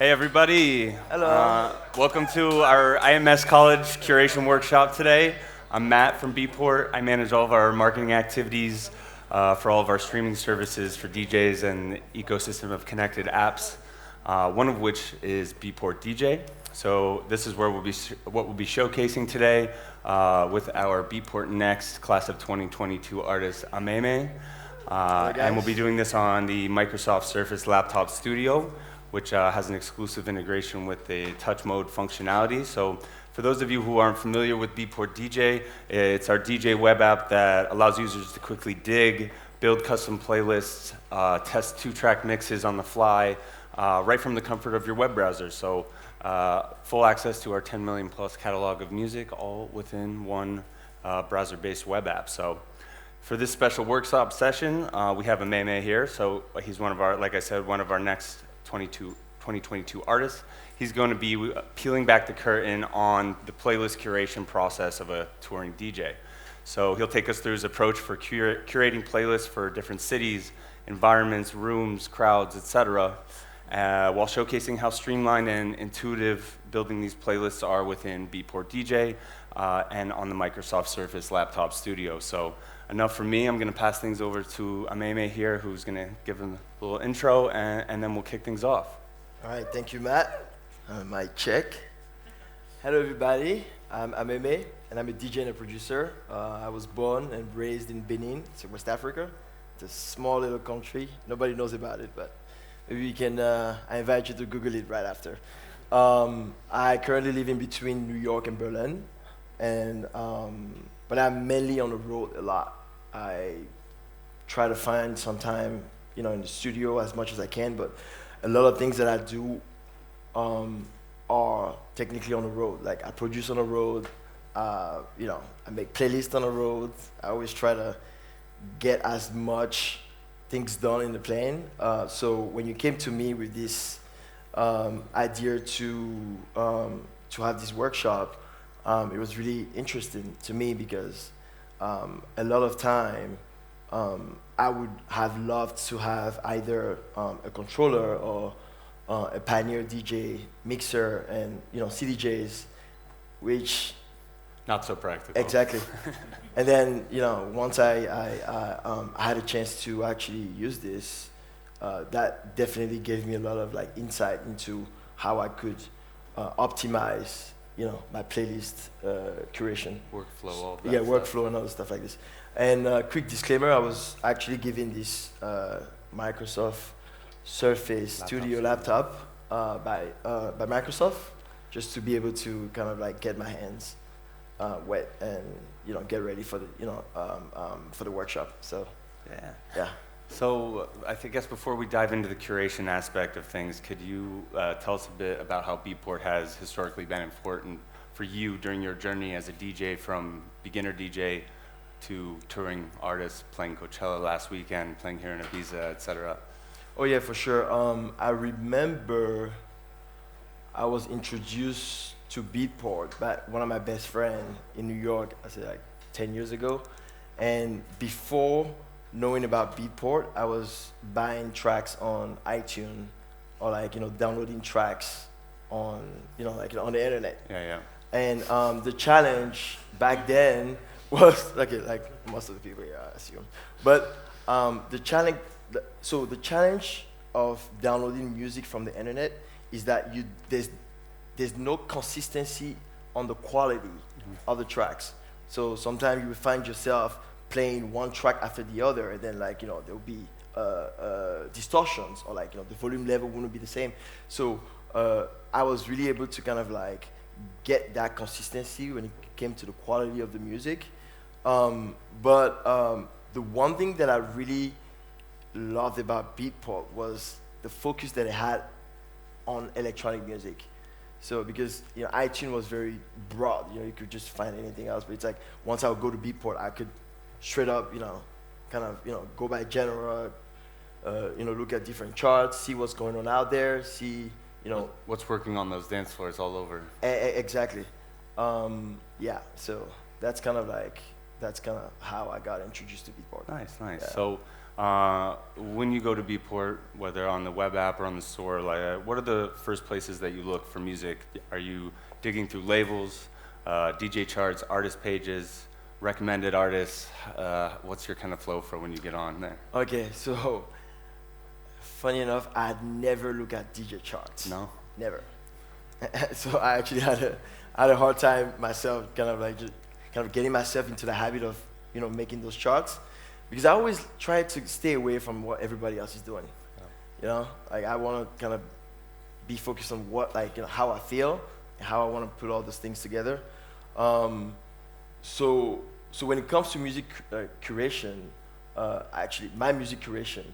Hey everybody. Hello. Welcome to our IMS College Curation Workshop today. I'm Matt from Beatport. I manage all of our marketing activities for all of our streaming services for DJs and the ecosystem of connected apps, one of which is Beatport DJ. So this is where what we'll be showcasing today with our Beatport Next class of 2022 artist AMÉMÉ. And we'll be doing this on the Microsoft Surface Laptop Studio, which has an exclusive integration with the touch mode functionality. So for those of you who aren't familiar with Beatport DJ, it's our DJ web app that allows users to quickly dig, build custom playlists, test 2-track mixes on the fly, right from the comfort of your web browser. So full access to our 10 million plus catalog of music, all within one browser-based web app. So for this special workshop session, we have AMÉMÉ here. So he's one of our, like I said, one of our next 2022 artists. He's going to be peeling back the curtain on the playlist curation process of a touring DJ. So he'll take us through his approach for curating playlists for different cities, environments, rooms, crowds, etc., while showcasing how streamlined and intuitive building these playlists are within Beatport DJ and on the Microsoft Surface Laptop Studio. So enough for me. I'm going to pass things over to AMÉMÉ here, who's going to give him a little intro, and then we'll kick things off. All right, thank you, Matt. Mic check. Hello, everybody. I'm AMÉMÉ, and I'm a DJ and a producer. I was born and raised in Benin, so West Africa. It's a small little country. Nobody knows about it, but maybe you can. I invite you to Google it right after. I currently live in between New York and Berlin, and but I'm mainly on the road a lot. I try to find some time, in the studio as much as I can, but a lot of things that I do are technically on the road. Like I produce on the road, I make playlists on the road. I always try to get as much things done in the plane. So when you came to me with this idea to have this workshop, it was really interesting to me because a lot of time I would have loved to have either a controller or a Pioneer DJ mixer and CDJs, which not so practical. Exactly. And then once I had a chance to actually use this, that definitely gave me a lot of insight into how I could optimize my playlist curation. Workflow, all that stuff. Workflow and other stuff like this. And quick disclaimer, I was actually given this Microsoft Surface Studio laptop by Microsoft, just to be able to kind of get my hands wet and get ready for the workshop. So yeah. So I guess before we dive into the curation aspect of things, could you tell us a bit about how Beatport has historically been important for you during your journey as a DJ, from beginner DJ to touring artist, playing Coachella last weekend, playing here in Ibiza, etc.? Oh yeah, for sure. I remember I was introduced to Beatport by one of my best friends in New York, I said 10 years ago. And before knowing about Beatport, I was buying tracks on iTunes or downloading tracks on on the internet. Yeah. And the challenge back then was like most of the people here, I assume. But the challenge of downloading music from the internet is that there's no consistency on the quality of the tracks. So sometimes you will find yourself playing one track after the other, and then there'll be distortions, or the volume level wouldn't be the same. So I was really able to kind of get that consistency when it came to the quality of the music. But the one thing that I really loved about Beatport was the focus that it had on electronic music. So because iTunes was very broad, you could just find anything else. But it's once I would go to Beatport, I could straight up, go by genre, look at different charts, see what's going on out there, see, what's working on those dance floors all over. Exactly. Yeah. So that's kind of how I got introduced to Beatport. Nice. Yeah. So When you go to Beatport, whether on the web app or on the store, like, what are the first places that you look for music? Are you digging through labels, DJ charts, artist pages, recommended artists? What's your kind of flow for when you get on there? Okay, so funny enough, I'd never look at DJ charts. No? Never. So I actually had a hard time myself, kind of getting myself into the habit of making those charts, because I always try to stay away from what everybody else is doing. Yeah. Like I want to kind of be focused on what how I feel and how I want to put all those things together. So when it comes to music curation, actually my music curation,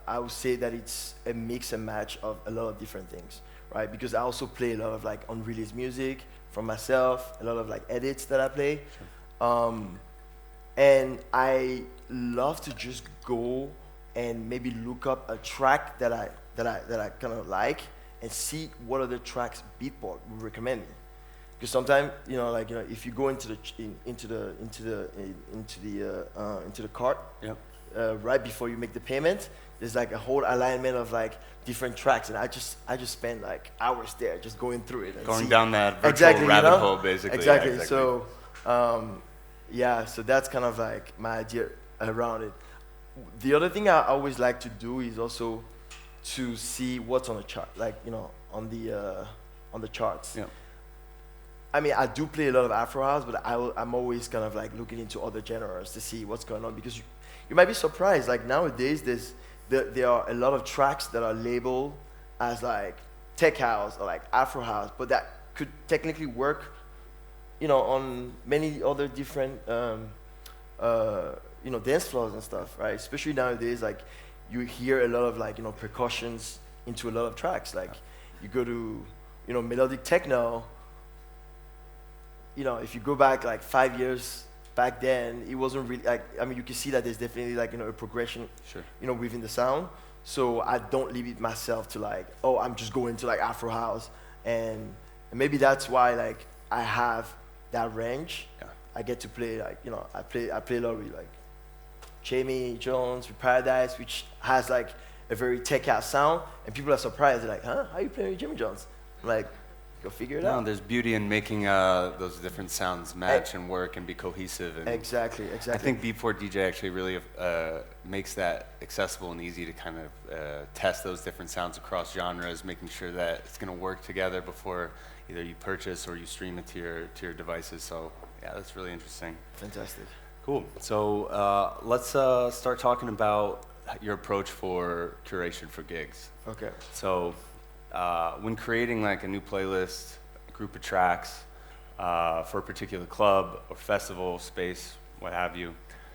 I would say that it's a mix and match of a lot of different things, right? Because I also play a lot of unreleased music from myself, a lot of edits that I play. Sure. And I love to just go and maybe look up a track that I kind of like and see what other tracks Beatport would recommend me. Because sometimes if you go into the cart, yep. Right before you make the payment, there's a whole alignment of different tracks, and I just spend hours there just going through it, and going down that virtual rabbit hole, basically. Exactly. Yeah, exactly. So so that's kind of my idea around it. The other thing I always like to do is also to see what's on the chart, on the charts. Yeah. I mean, I do play a lot of Afro house, but I'm always kind of looking into other genres to see what's going on, because you might be surprised. Nowadays, there are a lot of tracks that are labeled as tech house or Afro house, but that could technically work, on many other different, dance floors and stuff, right? Especially nowadays, you hear a lot of percussions into a lot of tracks. You go to, melodic techno. If you go back 5 years back then, it wasn't really you can see that there's definitely a progression, sure. Within the sound. So I don't limit myself to I'm just going to Afro house, and maybe that's why I have that range. Yeah. I get to play I play a lot with Jamie Jones with Paradise, which has a very tech house sound, and people are surprised. They're like, huh, how are you playing with Jimmy Jones? I'm like, go figure it out. There's beauty in making those different sounds match and work and be cohesive. And exactly. I think Beatport DJ actually really makes that accessible and easy to kind of test those different sounds across genres, making sure that it's going to work together before either you purchase or you stream it to your devices. So yeah, that's really interesting. Fantastic. Cool. So let's start talking about your approach for curation for gigs. Okay. So when creating a new playlist, a group of tracks for a particular club or festival space, what have you,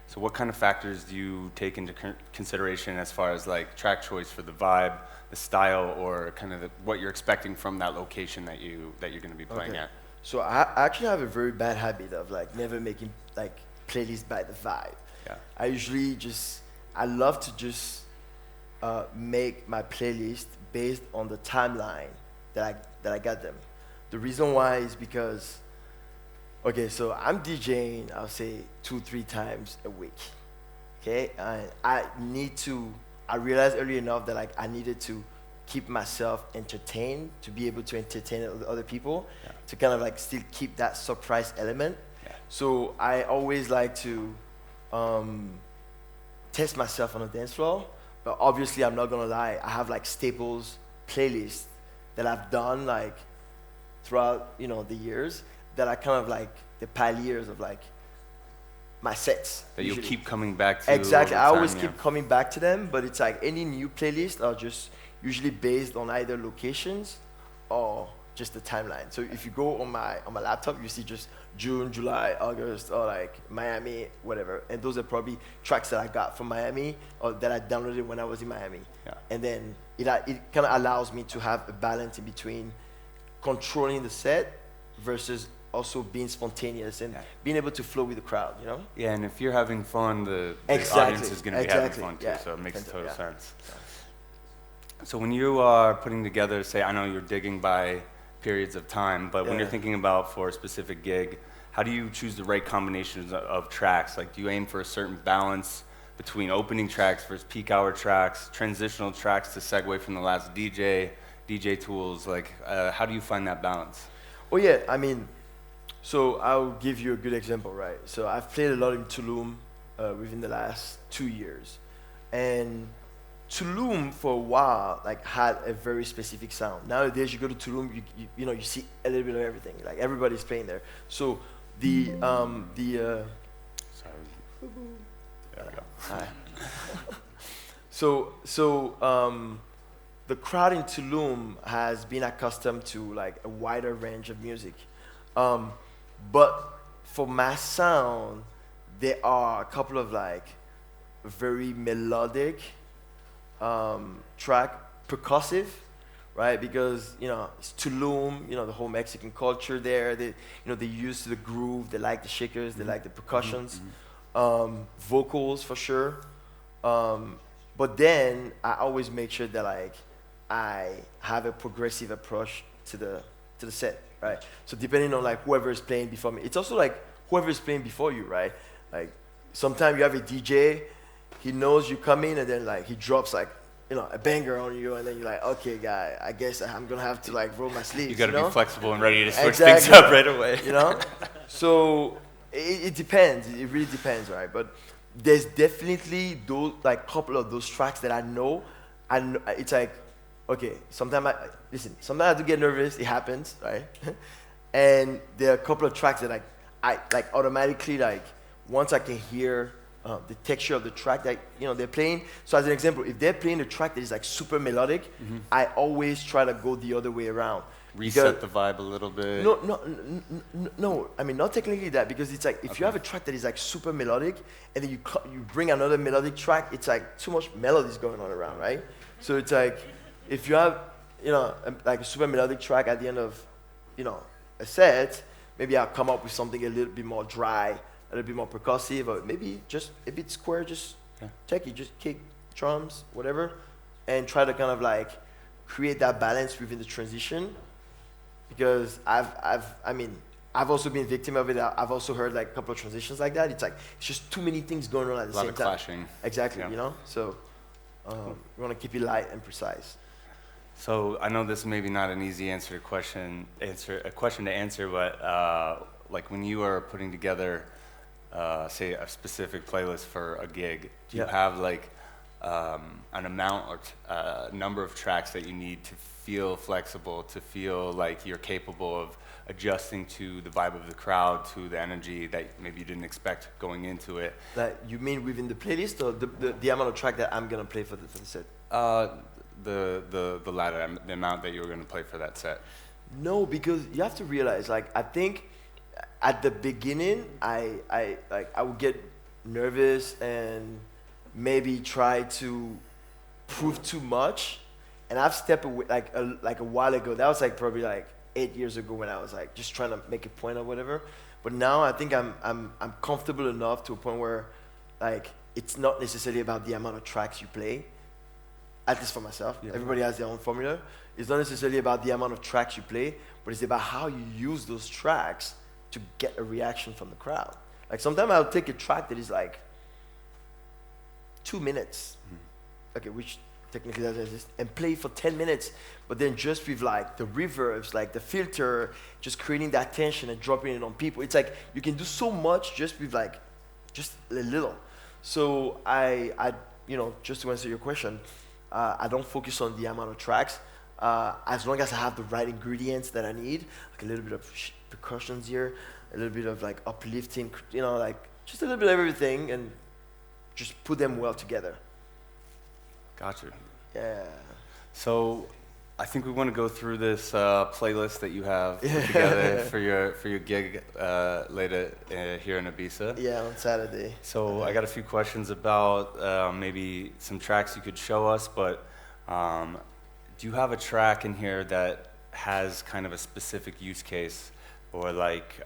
so what kind of factors do you take into consideration as far as track choice for the vibe, the style, or kind of what you're expecting from that location that you're going to be playing at? So I actually have a very bad habit of never making playlists by the vibe. Yeah. I love to just make my playlist based on the timeline that I got them. The reason why is because, okay, so I'm DJing, I'll say 2-3 times a week. Okay, and I realized early enough that I needed to keep myself entertained to be able to entertain other people, yeah. To kind of still keep that surprise element. Yeah. So I always like to test myself on the dance floor, but obviously I'm not gonna lie, I have staples playlists that I've done throughout the years that are kind of the pioneers of my sets. That you'll keep coming back to. Exactly, I always keep coming back to them, but it's any new playlist are just usually based on either locations or just the timeline. So if you go on my laptop, you see just June, July, August, or Miami, whatever. And those are probably tracks that I got from Miami or that I downloaded when I was in Miami. Yeah. And then it kind of allows me to have a balance in between controlling the set versus also being spontaneous and being able to flow with the crowd, Yeah, and if you're having fun, the exactly. audience is going to be having fun too, yeah. So it makes total sense. Yeah. So when you are putting together, say, I know you're digging by periods of time, but when you're thinking about for a specific gig, how do you choose the right combinations of tracks? Do you aim for a certain balance between opening tracks versus peak hour tracks, transitional tracks to segue from the last DJ tools? Like, how do you find that balance? Oh yeah, I mean, so I'll give you a good example, right? So I've played a lot in Tulum within the last 2 years, and Tulum for a while like had a very specific sound. Nowadays you go to Tulum, you know you see a little bit of everything. Like everybody's playing there. So the Sorry. There we go. hi. So the crowd in Tulum has been accustomed to like a wider range of music, but for mass sound, there are a couple of like very melodic track, percussive, right? Because you know it's Tulum, you know the whole Mexican culture there. They, you know, they used to the groove. They like the shakers. They like the percussions, vocals for sure. But then I always make sure that like I have a progressive approach to the set, right? So depending on like whoever is playing before me, it's also like whoever is playing before you, right? Like sometimes you have a DJ. He knows you come in and then like he drops like, you know, a banger on you and then you're like, okay guy, I guess I'm gonna have to like roll my sleeves. You gotta know? be flexible and ready to switch Exactly. things up right away. You know? So it depends. It really depends, right? But there's definitely those like couple of those tracks that I know, and it's like, okay, sometimes I do get nervous. It happens, right? And there are a couple of tracks that I like automatically like once I can hear the texture of the track that you know they're playing. So as an example, if they're playing a track that is like super melodic, I always try to go the other way around. Reset the vibe a little bit. No. I mean, not technically that, because it's like if you have a track that is like super melodic and then you bring another melodic track, it's like too much melodies going on around, right? So it's like if you have, you know, like a super melodic track at the end of, you know, a set, maybe I'll come up with something a little bit more dry, a little bit more percussive, or maybe just a bit square, just techie, just kick, drums, whatever, and try to kind of like create that balance within the transition. Because I've also been victim of it. I've also heard like a couple of transitions like that. It's like it's just too many things going on at the same time. A lot of clashing. Exactly, Yeah. you know. So we want to keep it light and precise. So I know this is maybe not an easy question to answer, but like when you are putting together, say a specific playlist for a gig, do you have like an amount or number of tracks that you need to feel flexible, to feel like you're capable of adjusting to the vibe of the crowd, to the energy that maybe you didn't expect going into it? Like you mean within the playlist or the amount of track that I'm gonna play for the set? The latter, the amount that you were going to play for that set. No, because you have to realize, like I think at the beginning, I would get nervous and maybe try to prove too much, and I've stepped away like a while ago. That was like probably like 8 years ago when I was like just trying to make a point or whatever. But now I think I'm comfortable enough to a point where like it's not necessarily about the amount of tracks you play. At least for myself, everybody has their own formula. It's not necessarily about the amount of tracks you play, but it's about how you use those tracks to get a reaction from the crowd. Like sometimes I'll take a track that is like 2 minutes, okay, which technically doesn't exist, and play for 10 minutes, but then just with like the reverbs, like the filter, just creating that tension and dropping it on people. It's like you can do so much just with like, just a little. So I you know, just to answer your question, I don't focus on the amount of tracks. As long as I have the right ingredients that I need, like a little bit of percussions here, a little bit of like uplifting, you know, like just a little bit of everything, and just put them well together. Gotcha. Yeah. So I think we want to go through this playlist that you have put together for your gig later here in Ibiza. Yeah, on Saturday. So I got a few questions about maybe some tracks you could show us, but do you have a track in here that has kind of a specific use case, or like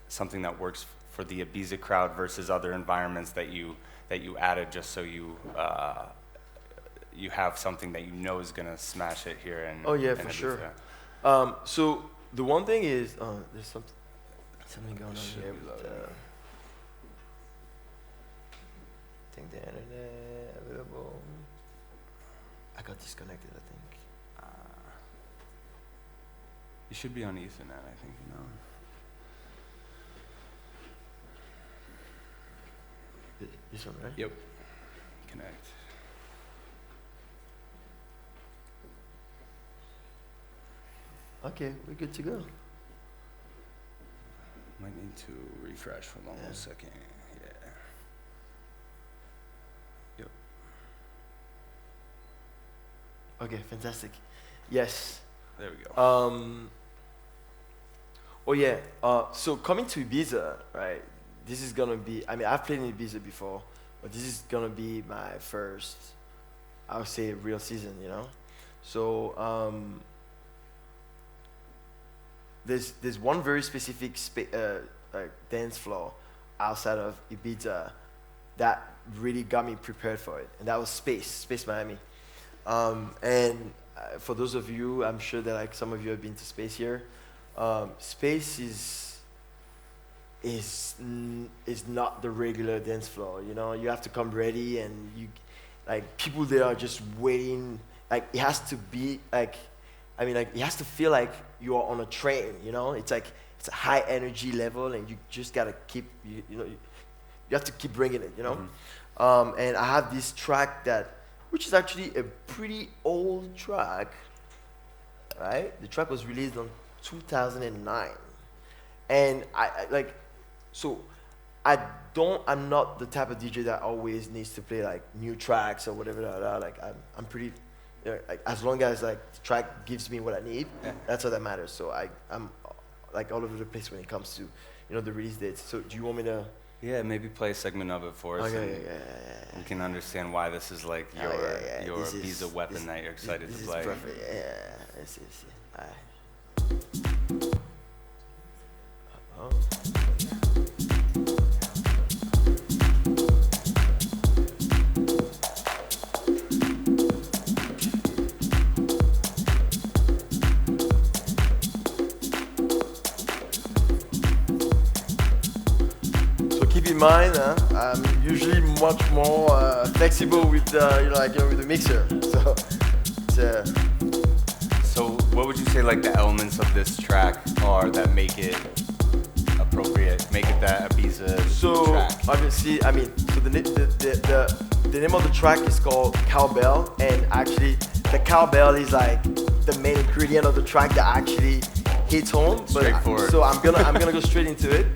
something that works for the Ibiza crowd versus other environments that you added just so you have something that you know is gonna smash it here in Oh yeah, in for Ibiza? sure. So the one thing is, there's something going on here. With, think the internet available. I got disconnected, I think. You should be on Ethernet, I think, you know. This one, right? Yep. Connect. Okay, we're good to go. Might need to refresh for one more second. Yeah. Yep. Okay, fantastic. Yes. There we go. Oh yeah. So coming to Ibiza, right? This is gonna be. I mean, I've played in Ibiza before, but this is gonna be my first, I would say, real season. You know. So there's one very specific dance floor outside of Ibiza that really got me prepared for it, and that was Space Miami. And for those of you, I'm sure that like some of you have been to Space here. Space is not the regular dance floor. You know, you have to come ready, and you like people there are just waiting. Like it has to be like, I mean, like it has to feel like you are on a train. You know, it's like it's a high energy level, and you just gotta keep you have to keep bringing it. You know, and I have this track which is actually a pretty old track. Right, the track was released on 2009, and I'm not the type of DJ that always needs to play like new tracks or whatever. Like I'm pretty, like, as long as like the track gives me what I need, that's all that matters. So I'm like all over the place when it comes to the release dates. So do you want me to? Yeah, maybe play a segment of it for us. Okay, We can understand why this is like your Ibiza weapon that you're excited to play. This is perfect. Yeah. Let's see. All right. Keep in mind, I'm usually much more flexible with with the mixer. So what would you say like the elements of this track are that make it appropriate, make it that Ibiza track? So obviously, I mean, so the name of the track is called Cowbell, and actually the cowbell is like the main ingredient of the track that actually hits home. Straightforward. So I'm gonna go straight into it.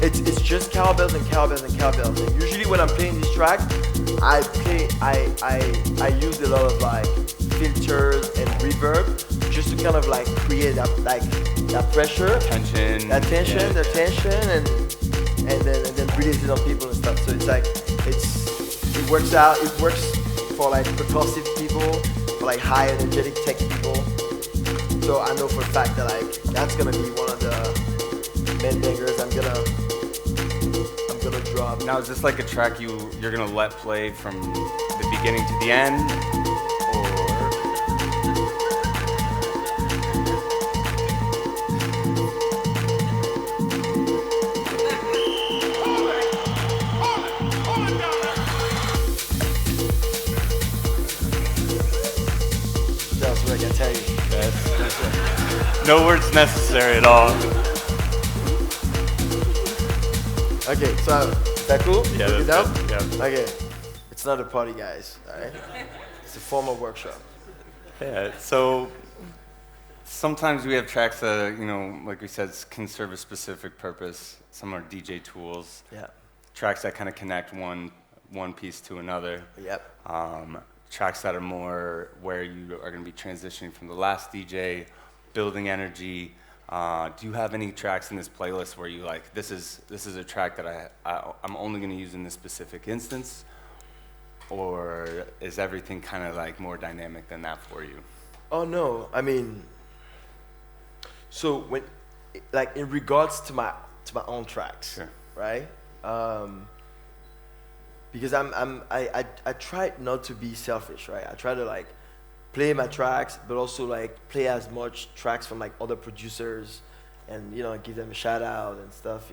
It's just cowbells and cowbells and cowbells. And usually when I'm playing this track, I use a lot of like filters and reverb just to kind of like create that pressure, tension, and then release it on people and stuff. So it's like it works out. It works for like percussive people, for like high energetic tech people. So I know for a fact that like that's gonna be one of the main bangers I'm gonna drop. Now, is this like a track you're gonna let play from the beginning to the end, or? That's what I can tell you. No words necessary at all. Okay, so is that cool? Yeah, that's good. Yeah. Okay, it's not a party, guys. All right, it's a formal workshop. Yeah. So sometimes we have tracks that like we said, can serve a specific purpose. Some are DJ tools. Yeah. Tracks that kind of connect one piece to another. Yep. Tracks that are more where you are going to be transitioning from the last DJ, building energy. Do you have any tracks in this playlist where you like this is a track that I'm only going to use in this specific instance, or is everything kind of like more dynamic than that for you? Oh no, I mean, so when, like in regards to my own tracks, Sure. right? Because I try not to be selfish, right? I try to like play my tracks, but also like play as much tracks from like other producers, and give them a shout out and stuff,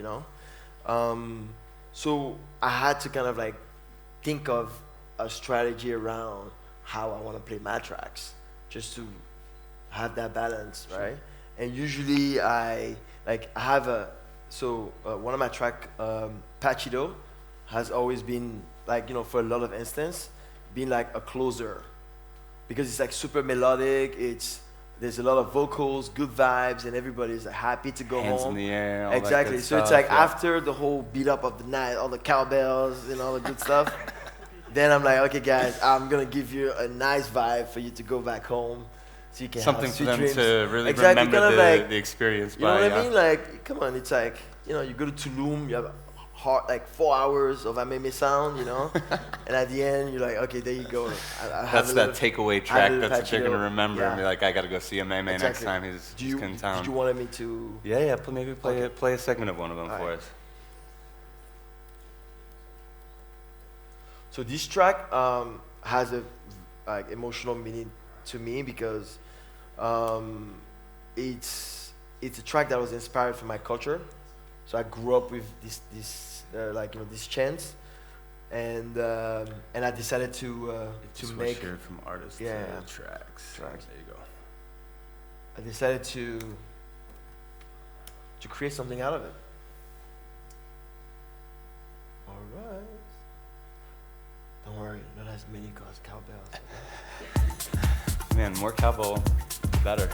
So I had to kind of like think of a strategy around how I want to play my tracks, just to have that balance, right? And usually I have one of my track, Pachido, has always been like, for a lot of instance, been like a closer, because it's like super melodic. There's a lot of vocals, good vibes, and everybody's happy to go Hands home. in the air, all Exactly. that good So it's stuff, like after the whole beat up of the night, all the cowbells and all the good stuff, then I'm like, okay, guys, I'm gonna give you a nice vibe for you to go back home, so you can something have for sweet them dreams. to really Exactly, remember kind of like, the experience. you know what I mean? Like, come on, it's like, you go to Tulum, you have like 4 hours of AMÉMÉ sound, and at the end you're like, okay, there you go. I That's that takeaway track. little That's what they're gonna Pachido. remember and be Yeah. like, I gotta go see AMÉMÉ next Exactly. time he's in town. Did you want me to? Yeah. Maybe Okay. play a segment of one of them All for right. us. So this track has a like emotional meaning to me, because it's a track that was inspired from my culture. So I grew up with this these chants, and I decided to make. Here from artists Yeah. to tracks. Tracks. There you go. I decided to create something out of it. All right. Don't worry, not as many cowbells. Man, more cowbell, the better.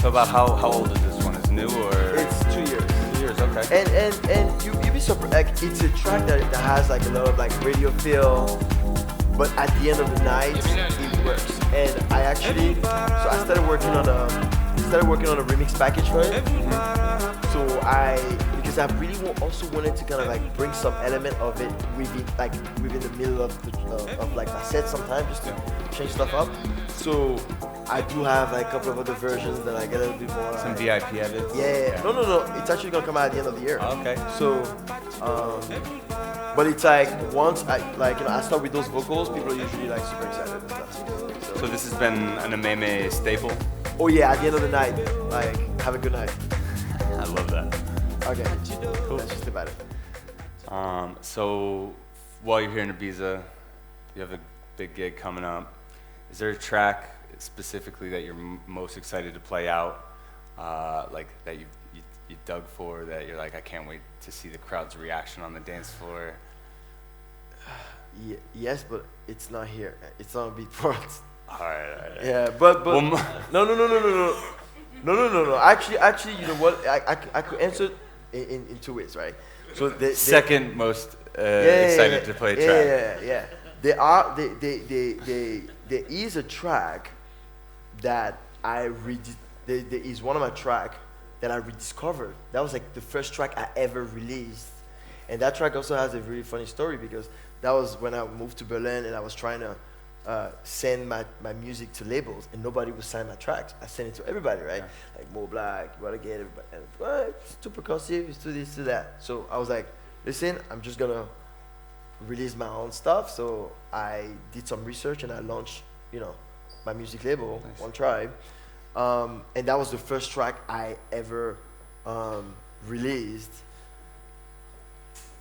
So about how old is this one? Is it new or? It's 2 years. 2 years, okay. And you'd be surprised. Like, it's a track that has like a lot of like radio feel, but at the end of the night, it works. And I actually, so I started working on a remix package for it. So because I really also wanted to kind of like bring some element of it within the middle of like my set sometimes, just to change stuff up. So I do have like a couple of other versions that I get a little bit more. Some VIP edits. Yeah. No. It's actually gonna come out at the end of the year. Okay. So, but it's like once I start with those vocals, people are usually like super excited and stuff. So this has been an AMÉMÉ staple. Oh yeah, at the end of the night, like have a good night. I love that. Okay, cool. That's just about it. So while you're here in Ibiza, you have a big gig coming up. Is there a track specifically that you're most excited to play out, like that you dug for, that you're like, I can't wait to see the crowd's reaction on the dance floor? Yes, but it's not here. It's on Beatport. All right. Yeah, but Well, no. Actually, you know what? I could answer in 2 ways, right? So second most excited to play a track. Yeah. There is a track that there is one of my track that I rediscovered. That was like the first track I ever released, and that track also has a really funny story, because that was when I moved to Berlin and I was trying to send my music to labels, and nobody would sign my tracks. I sent it to everybody, right? Yeah. Like Mo Black, you wanna get everybody, and it's too percussive, it's too this, too that. So I was like, listen, I'm just gonna release my own stuff. So I did some research and I launched, my music label, nice. One Tribe, and that was the first track I ever released.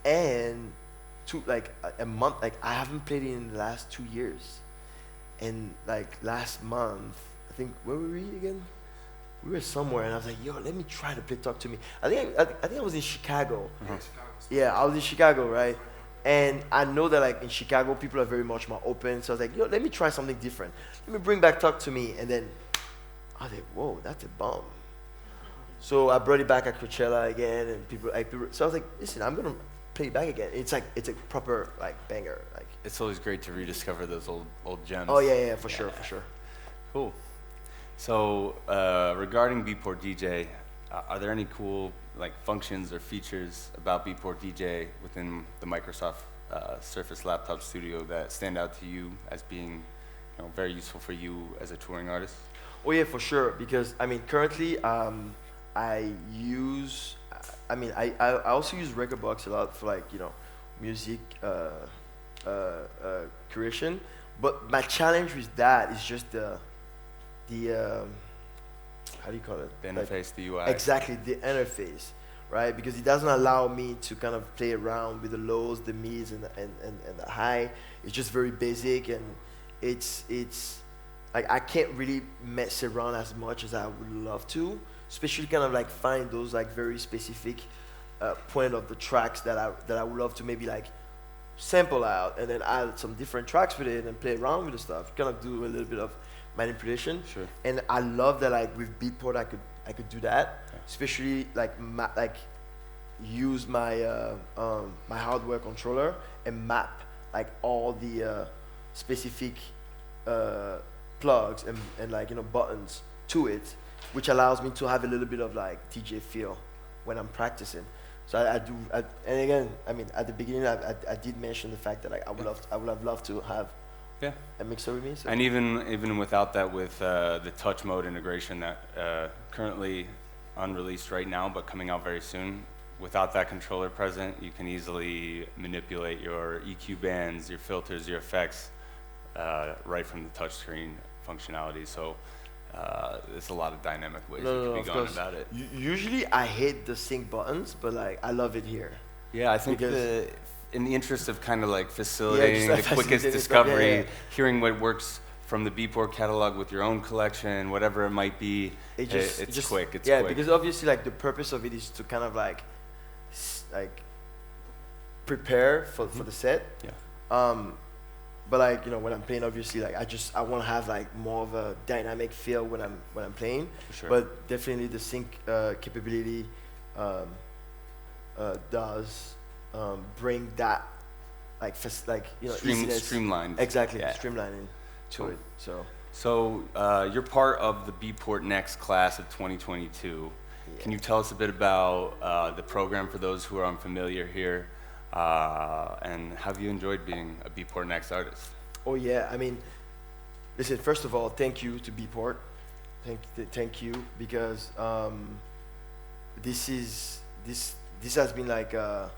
And a month, like I haven't played it in the last 2 years. And like last month, I think, where were we again? We were somewhere, and I was like, yo, let me try to play Talk to Me. I think I was in Chicago. Uh-huh. Yeah, I was in Chicago, right? And I know that like in Chicago, people are very much more open. So I was like, yo, let me try something different. Let me bring back Talk to Me. And then I was like, whoa, that's a bomb. So I brought it back at Coachella again, and people. So I was like, listen, I'm gonna play it back again. It's a proper like banger. Like it's always great to rediscover those old gems. Oh yeah, for sure. Cool. So regarding Beatport DJ, Are there any cool like functions or features about Beatport DJ within the Microsoft Surface Laptop Studio that stand out to you as being, very useful for you as a touring artist? Oh yeah, for sure. Because I mean, currently, I use, I also use Rekordbox a lot for like music curation. But my challenge with that is just the how do you call it? The interface, the UI. Exactly, the interface, right? Because it doesn't allow me to kind of play around with the lows, the mids, and the high. It's just very basic, and it's like I can't really mess around as much as I would love to, especially kind of like find those like very specific point of the tracks that I would love to maybe like sample out and then add some different tracks with it and play around with the stuff. Kind of do a little bit of manipulation. Sure. And I love that like with Beatport I could do that, especially like use my my hardware controller and map like all the specific plugs and like buttons to it, which allows me to have a little bit of like DJ feel when I'm practicing. So I do, and again, I mean, at the beginning, I did mention the fact that like I would have loved to have a mixer with me. So. And even without that, with the touch mode integration that currently unreleased right now, but coming out very soon, without that controller present, you can easily manipulate your EQ bands, your filters, your effects right from the touchscreen functionality. So there's a lot of dynamic ways you can be going about it. Usually I hate the sync buttons, but like I love it here. Yeah, I think in the interest of kind of like facilitating the quickest discovery, hearing what works from the Beatport catalog with your own collection, whatever it might be, it's quick. It's quick. Because obviously like the purpose of it is to kind of like prepare for the set. Yeah. But like when I'm playing, obviously like I want to have like more of a dynamic feel when I'm playing. Sure. But definitely the sync capability does bring that like easiness. Streamlined. Exactly, Yeah. streamlining to Cool. it. So you're part of the Beatport Next class of 2022. Yeah. Can you tell us a bit about the program for those who are unfamiliar here? And have you enjoyed being a Beatport Next artist? Oh yeah, I mean, listen. First of all, thank you to Beatport. Thank you because this has been like a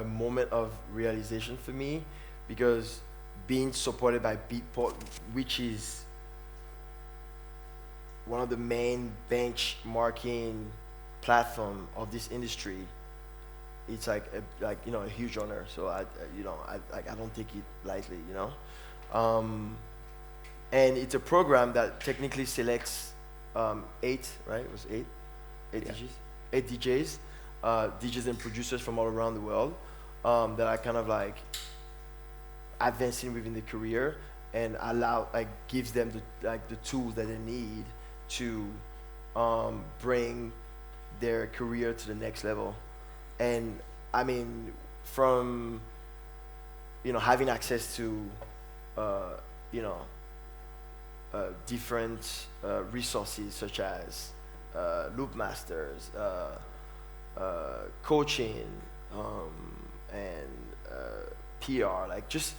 moment of realization for me, because being supported by Beatport, which is one of the main benchmarking platform of this industry, it's like a huge honor. So I don't take it lightly, and it's a program that technically selects 8, right? It was 8 DJs, 8 DJs, DJs and producers from all around the world that are kind of like advancing within the career, and gives them the tools that they need to bring their career to the next level. And I mean, from having access to different resources such as loop masters, coaching, and PR, like just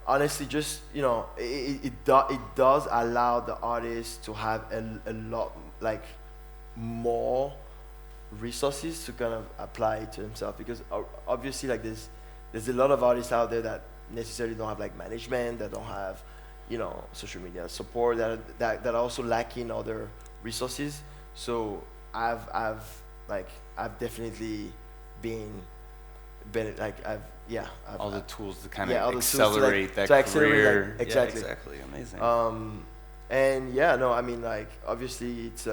honestly, just it does allow the artist to have a lot like more resources to kind of apply to himself, because obviously like there's a lot of artists out there that necessarily don't have like management, that don't have social media support, that are also lacking other resources. So I've definitely been like I've all the tools to kind all of the accelerate tools that to career. Like, exactly. Yeah, exactly. Amazing. And I mean, like obviously it's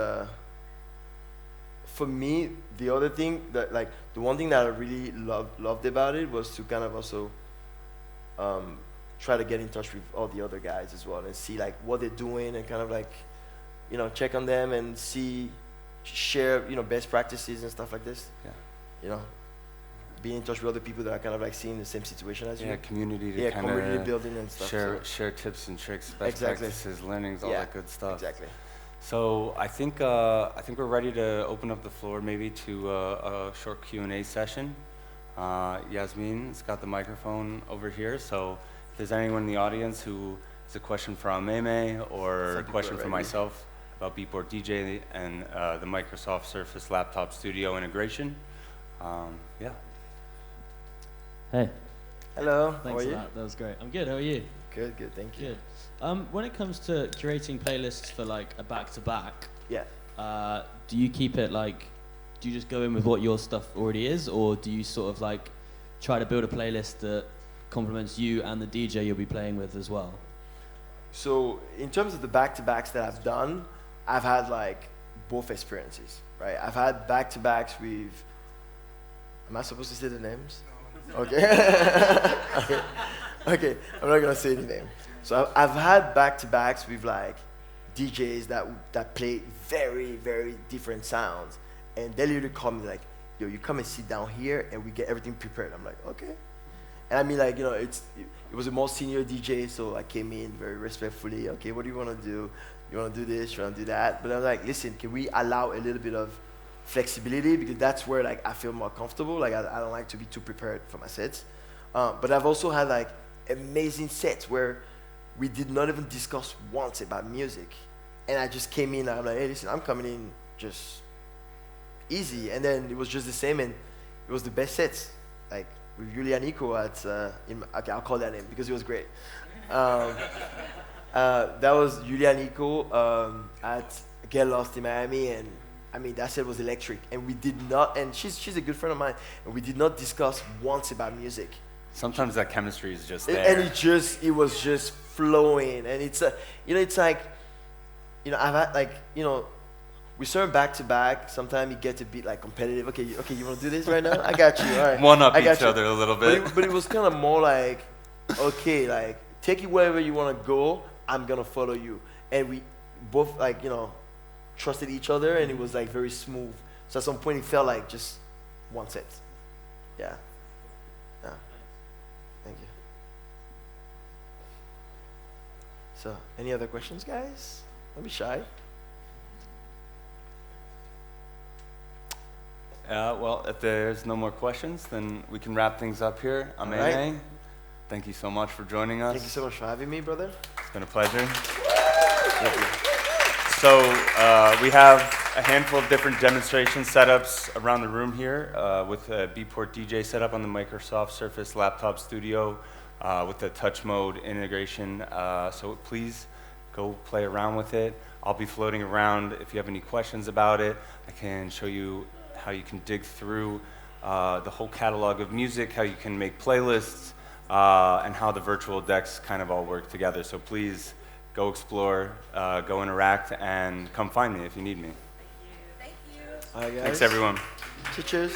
for me, the other thing that like the one thing that I really loved about it was to kind of also try to get in touch with all the other guys as well and see like what they're doing, and kind of like check on them and share best practices and stuff like this. Yeah. being in touch with other people that are kind of like seeing the same situation as you. Yeah, community to Yeah, kind community of building and stuff. share tips and tricks, best Exactly. practices, learnings, all that good stuff. Exactly. So I think we're ready to open up the floor maybe to a short Q&A session. Yasemin's got the microphone over here, so if there's anyone in the audience who has a question for AMÉMÉ or a question for myself about Beatport DJ and the Microsoft Surface Laptop Studio integration, yeah. Hey. Hello. Thanks How are for you? that. That was great. I'm good. How are you? Good, good. Thank you. Good. When it comes to curating playlists for like a back-to-back, Yeah. do you keep it like, do you just go in with what your stuff already is, or do you sort of like try to build a playlist that complements you and the DJ you'll be playing with as well? So in terms of the back-to-backs that I've done, I've had like both experiences, right? I've had back-to-backs with, am I supposed to say the names? Okay. Okay. Okay, I'm not gonna say any name. So I've had back-to-backs with like DJs that play very, very different sounds, and they literally call me like, yo, you come and sit down here and we get everything prepared. I'm like, okay. And I mean, like, you know, it was a more senior DJ, so I came in very respectfully. Okay, what do you want to do? You want to do this? You want to do that? But I was like, listen, can we allow a little bit of flexibility, because that's where like I feel more comfortable. Like I don't like to be too prepared for my sets. But I've also had like amazing sets where we did not even discuss once about music, and I just came in and I'm like, hey, listen, I'm coming in just easy, and then it was just the same, and it was the best sets. Like with Julia Nico at, okay, I'll call that name because it was great. That was Julia Nico at Get Lost in Miami, and I mean, that set was electric, and we did not, and she's a good friend of mine, and we did not discuss once about music. Sometimes that chemistry is just there. And it was just flowing, and it's it's like, I've had like, we serve back to back. Sometimes it gets a bit like competitive. Okay, you want to do this right now? I got you. All right. One up I got each you. other a little bit. But it was kind of more like, okay, like take it wherever you want to go. I'm gonna follow you, and we both like trusted each other, and it was like very smooth. So at some point it felt like just one set. Yeah. Yeah. Thank you. So, any other questions, guys? Don't be shy. Well, if there's no more questions, then we can wrap things up here. AMÉMÉ, right. Thank you so much for joining us. Thank you so much for having me, brother. It's been a pleasure. So we have a handful of different demonstration setups around the room here with a Beatport DJ setup on the Microsoft Surface Laptop Studio with the touch mode integration. So please go play around with it. I'll be floating around. If you have any questions about it, I can show you how you can dig through the whole catalog of music, how you can make playlists, and how the virtual decks kind of all work together. So please go explore, go interact, and come find me if you need me. Thank you. All right, guys. Thanks, everyone. Cheers.